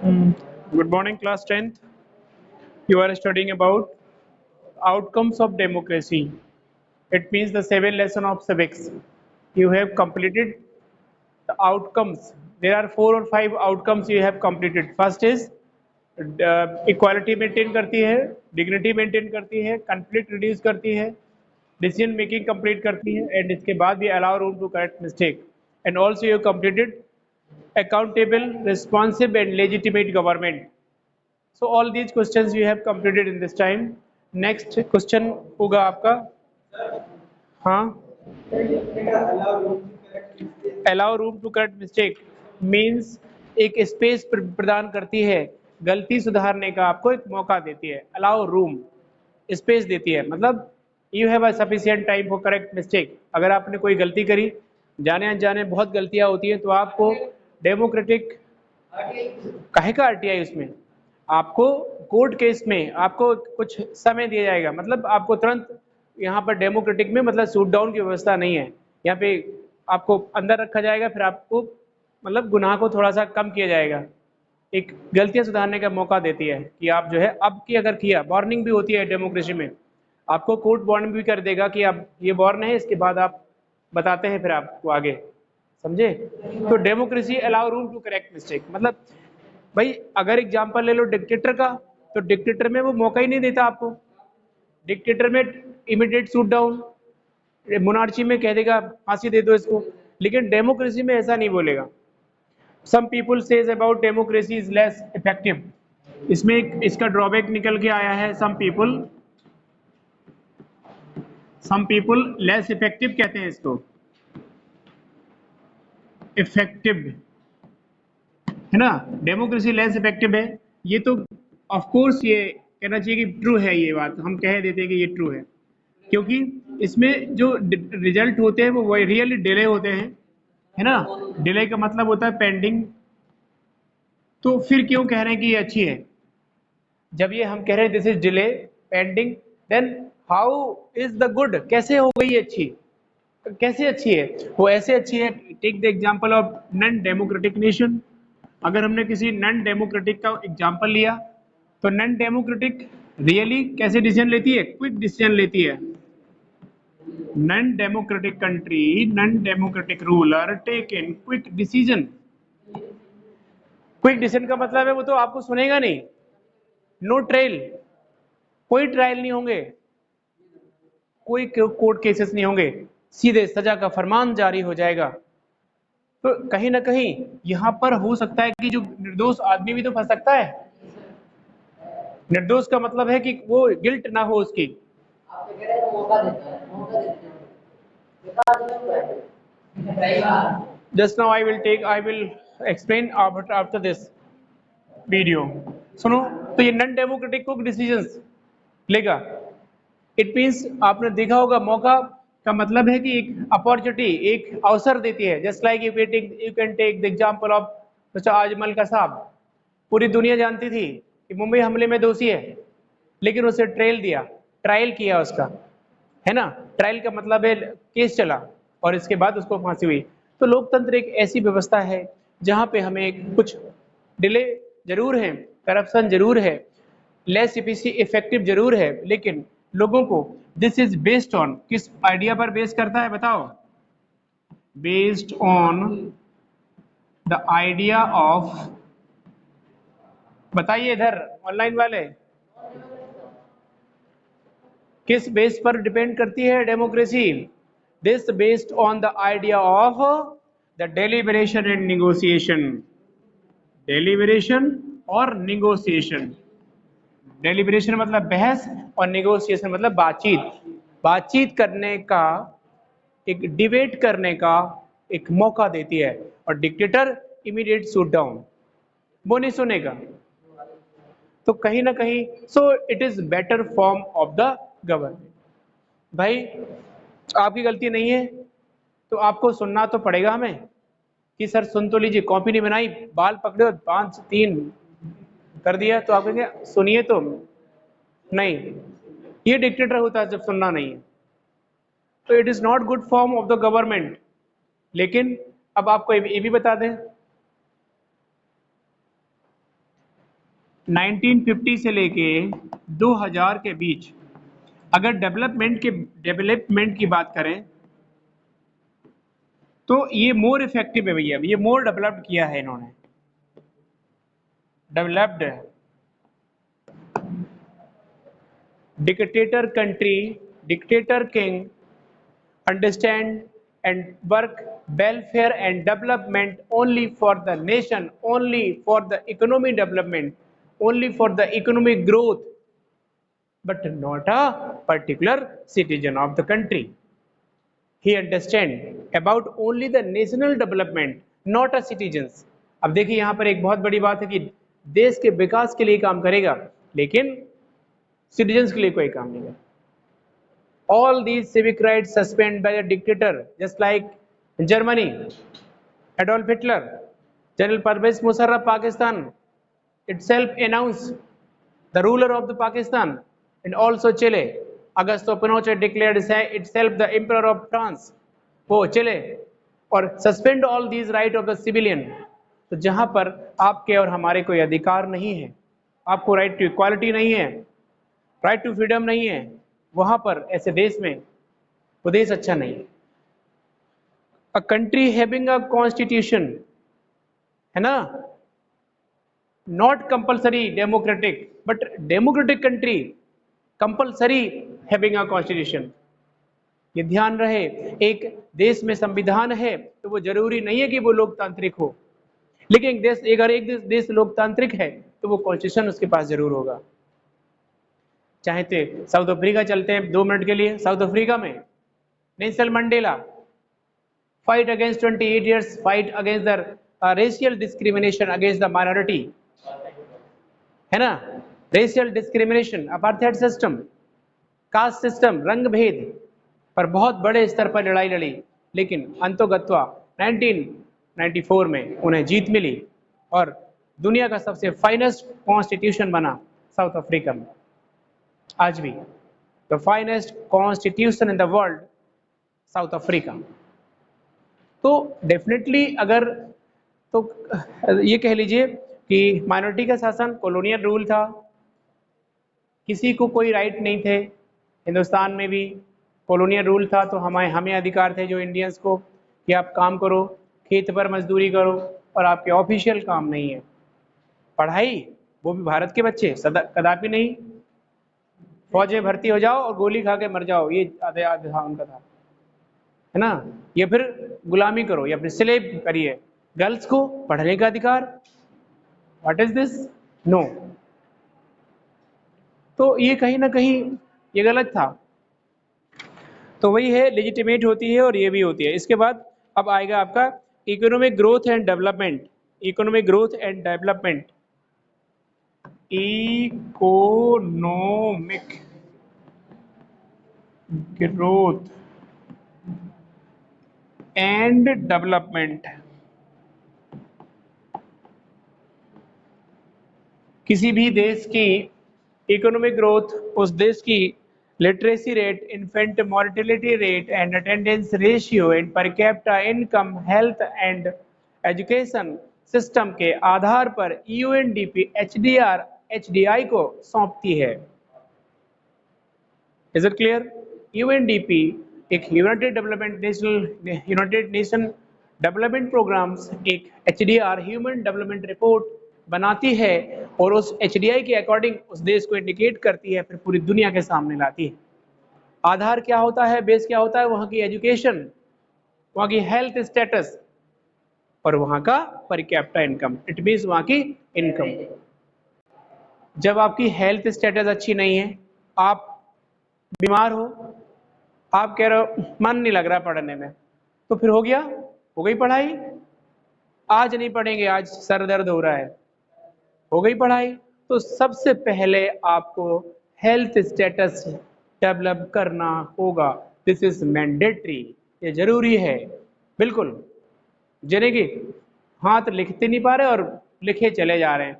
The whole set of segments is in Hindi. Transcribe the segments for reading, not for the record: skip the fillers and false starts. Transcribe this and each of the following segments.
Good morning, class 10th. You are studying about outcomes of democracy. It means the 7th lesson of civics. You have completed the outcomes. There are 4 or 5 outcomes you have completed. First is equality maintain करती है, dignity maintain करती है, conflict reduce करती है, decision making complete करती है, and इसके बाद भी allow room to correct mistake. And also you completed accountable, responsive, and legitimate government. So all these questions you have completed in this time. Next question होगा आपका, हाँ, allow room to correct mistake means एक स्पेस प्रदान करती है, गलती सुधारने का आपको एक मौका देती है. allow room स्पेस देती है, मतलब you have a sufficient time for correct mistake. अगर आपने कोई गलती करी, जाने अनजाने बहुत गलतियां होती हैं, तो आपको डेमोक्रेटिक काहे का आरटीआई, उसमें आपको कोर्ट केस में आपको कुछ समय दिया जाएगा, मतलब आपको तुरंत यहाँ पर डेमोक्रेटिक में मतलब शूट डाउन की व्यवस्था नहीं है. यहाँ पे आपको अंदर रखा जाएगा, फिर आपको मतलब गुनाह को थोड़ा सा कम किया जाएगा, एक गलतियां सुधारने का मौका देती है कि आप जो है अब की अगर किया, वार्निंग भी होती है डेमोक्रेसी में, आपको कोर्ट वार्निंग भी कर देगा कि अब ये वार्न है, इसके बाद आप बताते हैं फिर आपको आगे, समझे. तो democracy allow room to correct mistake, मतलब भाई अगर एग्जांपल ले लो डिक्टेटर का, तो डिक्टेटर में वो मौका ही नहीं देता आपको. डिक्टेटर में इमीडिएट शूट डाउन, मोनार्ची में कह देगा फांसी दे दो इसको, लेकिन डेमोक्रेसी में ऐसा नहीं बोलेगा. Some people says about democracy is less effective, इसमें इसका ड्रॉबैक निकल के आया है. सम पीपल लेस इफेक्टिव कहते हैं इसको, इफेक्टिव है ना. डेमोक्रेसी लेस इफेक्टिव है, ये तो ऑफ कोर्स ये कहना चाहिए कि ट्रू है, ये बात हम कह देते हैं कि ये ट्रू है, क्योंकि इसमें जो रिजल्ट होते हैं वो रियली डिले होते हैं, है ना. डिले का मतलब होता है पेंडिंग. तो फिर क्यों कह रहे हैं कि ये अच्छी है, जब ये हम कह रहे हैं this is delay pending, then how is the good, कैसे हो गई अच्छी, कैसे अच्छी है वो, ऐसे अच्छी है. Take the example of non democratic nation. अगर हमने किसी नॉन डेमोक्रेटिक का एग्जांपल लिया, तो नॉन डेमोक्रेटिक रियली कैसे डिसीजन लेती है, क्विक डिसीजन लेती है. Non democratic country, non democratic ruler take in quick decision. Quick decision का मतलब है वो तो आपको सुनेगा नहीं, नो ट्रायल, कोई ट्रायल नहीं होंगे, कोई कोर्ट केसेस नहीं होंगे, सीधे सजा का फरमान जारी हो जाएगा. तो कहीं ना कहीं यहां पर हो सकता है कि जो निर्दोष आदमी भी तो फंस सकता है. निर्दोष का मतलब है कि वो गिल्ट ना हो उसकी. Just now I will explain after this video. सुनो, तो ये नॉन डेमोक्रेटिक को डिसीजंस लेगा. इट मीन्स आपने देखा होगा, मौका का मतलब है कि एक अपॉर्चुनिटी, एक अवसर देती है. Just like you can take the example of mister Ajmal का साहब. पूरी दुनिया जानती थी कि मुंबई हमले में दोषी है, लेकिन उसे ट्रायल किया उसका, है ना. ट्रायल का मतलब है केस चला और इसके बाद उसको फांसी हुई. तो लोकतंत्र एक ऐसी व्यवस्था है जहां पे हमें कुछ डिले जरूर है, करप्शन जरूर है, लेस इफेक्टिव जरूर है, लेकिन लोगों को दिस इज बेस्ड ऑन, किस आइडिया पर बेस करता है बताओ, based on the idea of, बताइए इधर ऑनलाइन वाले, किस बेस पर डिपेंड करती है democracy. This based on the idea of the deliberation and negotiation. Deliberation और निगोशिएशन. डेलिबरेशन मतलब बहस और निगोशिएशन मतलब बातचीत करने का, एक डिबेट करने का एक मौका देती है. और डिक्टेटर इमीडिएट शूट डाउन, वो नहीं सुनेगा. तो कहीं ना कहीं so it is better form of the government. भाई आपकी गलती नहीं है तो आपको सुनना तो पड़ेगा हमें कि सर सुन तो लीजिए, कॉपी नहीं बनाई, बाल पकड़े 5-3 कर दिया, तो आप कहेंगे सुनिए तो नहीं. ये डिक्टेटर होता है जब सुनना नहीं है. तो it is not good form of the government. लेकिन अब आपको ये भी बता दें, 1950 से लेके 2000 के बीच अगर डेवलपमेंट की बात करें तो ये मोर इफेक्टिव है भैया, ये मोर डेवलप्ड किया है इन्होंने, developed dictator country, dictator king understand and work welfare and development only for the nation, only for the economic development, only for the economic growth, but not a particular citizen of the country. He understand about only the national development, not a citizens. अब देखिए यहाँ पर एक बहुत बड़ी बात है कि देश के विकास के लिए काम करेगा लेकिन सिटीजन्स के लिए कोई काम नहीं करेगा। All these civic rights suspended by a dictator, just like Germany, Adolf Hitler, General Pervez Musharraf, Pakistan itself announced the ruler of the Pakistan, and also Chile, Augusto Pinochet declared itself the emperor of France, वो Chile, और suspend all these right of the civilian। तो जहां पर आपके और हमारे कोई अधिकार नहीं है, आपको राइट टू इक्वालिटी नहीं है, राइट टू फ्रीडम नहीं है, वहां पर ऐसे देश में वो देश अच्छा नहीं है। A country having a constitution, है ना, not compulsory democratic, but democratic country compulsory having a constitution. ये ध्यान रहे, एक देश में संविधान है तो वो जरूरी नहीं है कि वो लोकतांत्रिक हो, लेकिन अगर एक देश लोकतांत्रिक है तो वो कॉन्स्टिट्यूशन उसके पास जरूर होगा। चाहते साउथ अफ्रीका चलते हैं 2 मिनट के लिए। साउथ अफ्रीका में Nelson Mandela fight against 28 years fight against the racial discrimination against the minority, है ना, racial discrimination, apartheid system, caste system, रंग भेद पर बहुत बड़े स्तर पर लड़ाई लड़ी, लेकिन अंतोगत्वा 1994 में उन्हें जीत मिली और दुनिया का सबसे फाइनेस्ट कॉन्स्टिट्यूशन बना साउथ अफ्रीका में। आज भी the finest constitution in the world, south Africa. तो डेफिनेटली अगर तो ये कह लीजिए कि माइनॉरिटी का शासन कॉलोनियल रूल था, किसी को कोई राइट नहीं थे। हिंदुस्तान में भी कॉलोनियल रूल था तो हमें अधिकार थे जो इंडियंस को कि आप काम करो, खेत पर मजदूरी करो और आपके ऑफिशियल काम नहीं है। पढ़ाई वो भी भारत के बच्चे कदापि नहीं, फौज में भर्ती हो जाओ और गोली खा के मर जाओ, ये आधा उनका था, है ना। या फिर गुलामी करो या फिर स्लेव करिए। गर्ल्स को पढ़ने का अधिकार, व्हाट इज दिस, नो। तो ये कहीं ना कहीं ये गलत था। तो वही है, लेजिटिमेट होती है और ये भी होती है। इसके बाद अब आएगा आपका economic growth and development. Economic growth and development, economic growth and development. किसी भी देश की इकोनॉमिक ग्रोथ उस देश की literacy rate, infant mortality rate and attendance ratio and per capita income, health and education system के आधार पर यूएनडीपी एचडीआई को सौंपती है। Is it clear? यूएनडीपी एक यूनाइटेड नेशन डेवलपमेंट प्रोग्राम्स एक एचडीआर ह्यूमन डेवलपमेंट रिपोर्ट बनाती है और उस एचडीआई के अकॉर्डिंग उस देश को इंडिकेट करती है, फिर पूरी दुनिया के सामने लाती है। आधार क्या होता है, बेस क्या होता है? वहां की एजुकेशन, वहां की हेल्थ स्टेटस और वहां का per capita income, it means वहां की इनकम। जब आपकी हेल्थ स्टेटस अच्छी नहीं है, आप बीमार हो, आप कह रहे हो मन नहीं लग रहा पढ़ने में, तो फिर हो गया, हो गई पढ़ाई। आज नहीं पढ़ेंगे, आज सर दर्द हो रहा है, हो गई पढ़ाई। तो सबसे पहले आपको हेल्थ स्टेटस डेवलप करना होगा। दिस इज मैंडेटरी, ये जरूरी है बिल्कुल। जिन्हें कि हाथ लिखते नहीं पा रहे और लिखे चले जा रहे हैं।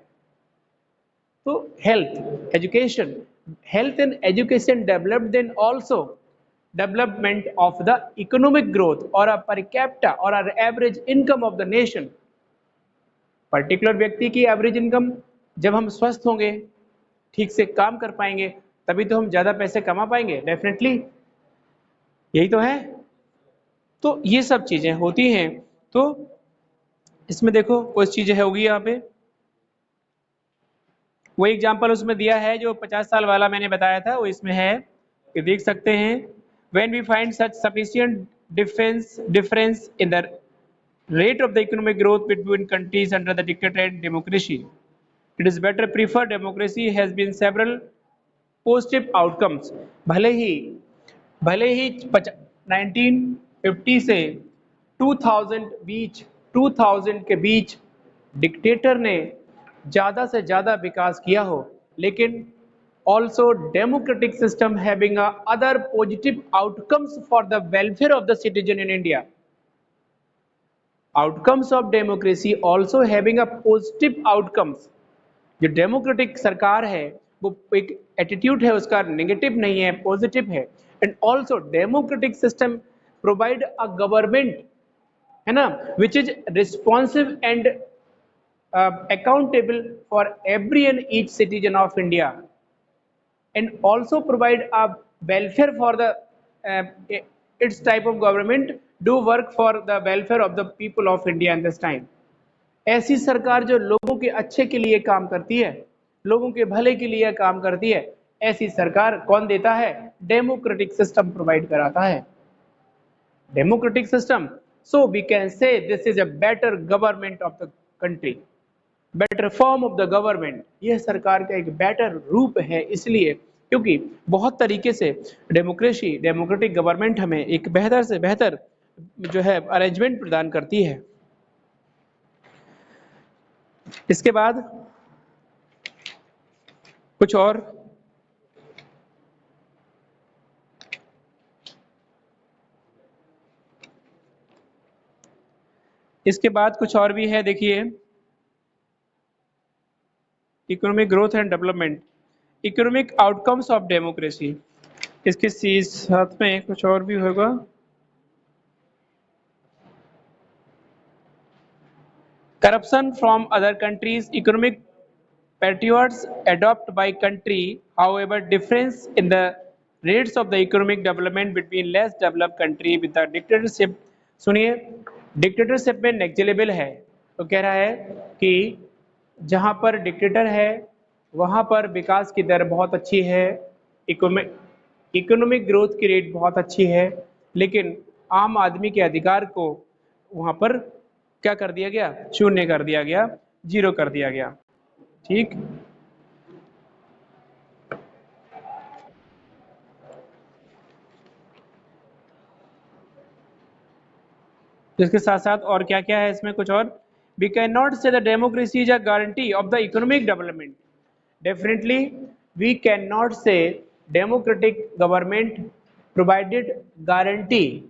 तो health education, health and education developed, then also development of the economic growth or a per capita or a average income of the nation। Particular व्यक्ति की एवरेज इनकम जब हम स्वस्थ होंगे, ठीक से काम कर पाएंगे, तभी तो हम ज़्यादा पैसे कमा पाएंगे, डेफिनेटली यही तो है। तो ये सब चीज़ें होती हैं। तो इसमें देखो कुछ चीज़ें होगी यहाँ पे, वो एग्जाम्पल उसमें दिया है जो 50 साल वाला मैंने बताया था, वो इसमें है कि देख सकते हैं, when we find such sufficient difference in the rate of the economic growth between countries under the dictator and democracy, it is better prefer democracy has been several positive outcomes। भले ही 1950 से 2000 बीच 2000 के बीच डिक्टेटर ने ज़्यादा से ज़्यादा विकास किया हो, लेकिन also democratic system having a other positive outcomes for the welfare of the citizen in India। Outcomes of democracy also having a positive outcomes। जो डेमोक्रेटिक सरकार है वो एक एटीट्यूड है उसका नेगेटिव नहीं है, पॉजिटिव है। And also democratic system provide a government, है ना, which is responsive and accountable for every and each citizen of India, and also provide a welfare for the uh, its type of government do work for the welfare of the people of India in this time। ऐसी सरकार जो लोगों के अच्छे के लिए काम करती है, लोगों के भले के लिए काम करती है, ऐसी सरकार कौन देता है? डेमोक्रेटिक सिस्टम प्रोवाइड कराता है, democratic system. So we can say this is a better government of the country, better form of the government. यह सरकार का एक बेटर रूप है, इसलिए क्योंकि बहुत तरीके से डेमोक्रेटिक गवर्नमेंट हमें एक बेहतर से बेहतर जो है अरेंजमेंट प्रदान करती है। इसके बाद कुछ और भी है, देखिए, economic growth and development, economic outcomes of democracy. इसके साथ में कुछ और भी होगा, corruption from other countries, economic patriots adopt by country, however difference in the rates of the economic development between less developed country with the dictatorship। सुनिए, डिक्टेटरशिप में नेक्स्ट लेवल है, तो कह रहा है कि जहां पर डिक्टेटर है वहां पर विकास की दर बहुत अच्छी है, इकोनॉमिक ग्रोथ की रेट बहुत अच्छी है, लेकिन आम आदमी के अधिकार को वहां पर क्या कर दिया गया? शून्य कर दिया गया, जीरो कर दिया गया। ठीक, इसके साथ साथ और क्या क्या है इसमें कुछ और, we can not say the democracy is a guarantee of the economic development. Definitely we can not say democratic government provided guarantee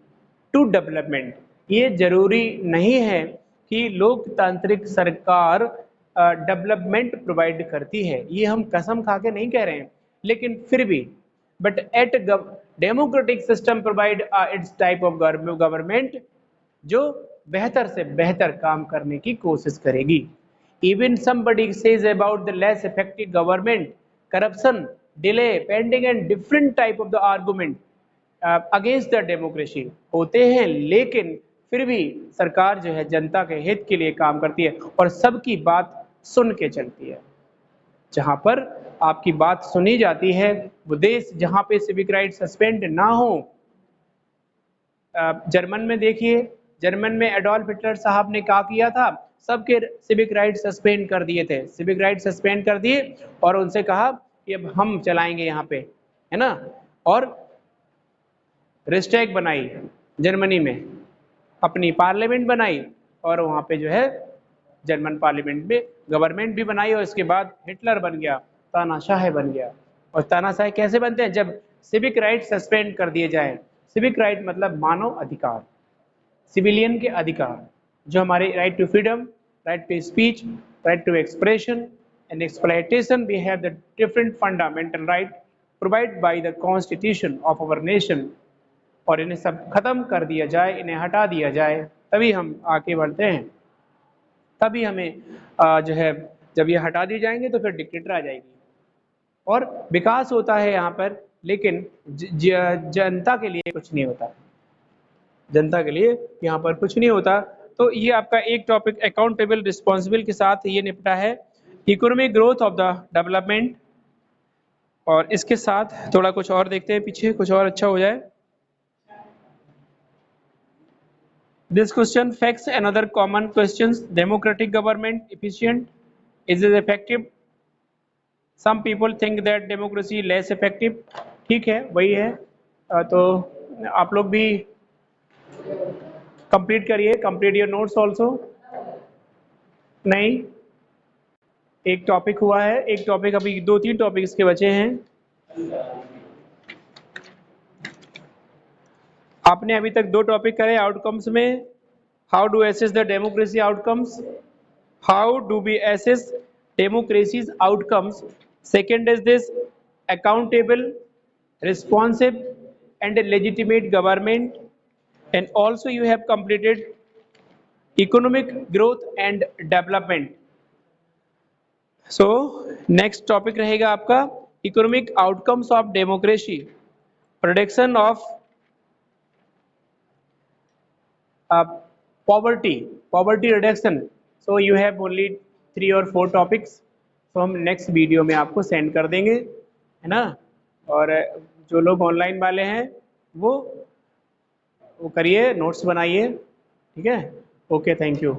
to development. ये जरूरी नहीं है कि लोकतांत्रिक सरकार डेवलपमेंट प्रोवाइड करती है, ये हम कसम खा के नहीं कह रहे हैं, लेकिन फिर भी but at democratic system provide it's type of government जो बेहतर से बेहतर काम करने की कोशिश करेगी। Even somebody says about the less effective government, corruption, delay, pending and different type of the argument against the democracy होते हैं, लेकिन फिर भी सरकार जो है जनता के हित के लिए काम करती है और सबकी बात सुन के चलती है। जहां पर आपकी बात सुनी जाती है वो देश जहां पे सिविक राइट सस्पेंड ना हो। जर्मन में देखिए, जर्मन में एडोल्फ हिटलर साहब ने क्या किया था? सबके सिविक राइट सस्पेंड कर दिए थे, सिविक राइट सस्पेंड कर दिए और उनसे कहा कि अब हम चलाएंगे यहाँ पे, है ना, और रिस्टैग बनाई जर्मनी में, अपनी पार्लियामेंट बनाई और वहाँ पे जो है जर्मन पार्लियामेंट में गवर्नमेंट भी बनाई और इसके बाद हिटलर बन गया, तानाशाह बन गया। और तानाशाह कैसे बनते हैं? जब सिविक राइट सस्पेंड कर दिए जाए। सिविक राइट मतलब मानव अधिकार, सिविलियन के अधिकार, जो हमारे right to freedom, right to speech, right to expression and exploitation, we have the different fundamental right provide by the constitution of our nation. और इन्हें सब खत्म कर दिया जाए, इन्हें हटा दिया जाए, तभी हम आगे बढ़ते हैं, तभी हमें जो है जब ये हटा दिए जाएंगे तो फिर डिक्टेटर आ जाएगी और विकास होता है यहाँ पर, लेकिन जनता के लिए कुछ नहीं होता, जनता के लिए यहाँ पर कुछ नहीं होता। तो ये आपका एक टॉपिक अकाउंटेबल रिस्पॉन्सिबल के साथ ये निपटा है, economic growth of the development. और इसके साथ थोड़ा कुछ और देखते हैं, पीछे कुछ और अच्छा हो जाए। This question facts another common questions: democratic government efficient? Is it effective? Some people think that democracy less effective. ठीक है, वही है। तो आप लोग भी कंप्लीट करिए, कंप्लीट योर नोट्स ऑल्सो। नहीं, एक टॉपिक हुआ है, एक टॉपिक अभी 2-3 टॉपिक इसके बचे हैं। आपने अभी तक 2 टॉपिक करे आउटकम्स में। How do assess the democracy outcomes, how do we assess democracy's outcomes. Second is this accountable, responsive and legitimate government, and also you have completed economic growth and development. So next topic रहेगा आपका economic outcomes of democracy, reduction of poverty reduction. So you have only 3 or 4 topics, तो हम नेक्स्ट वीडियो में आपको सेंड कर देंगे, है ना। और जो लोग ऑनलाइन वाले हैं वो करिए, नोट्स बनाइए, ठीक है। Okay, thank you.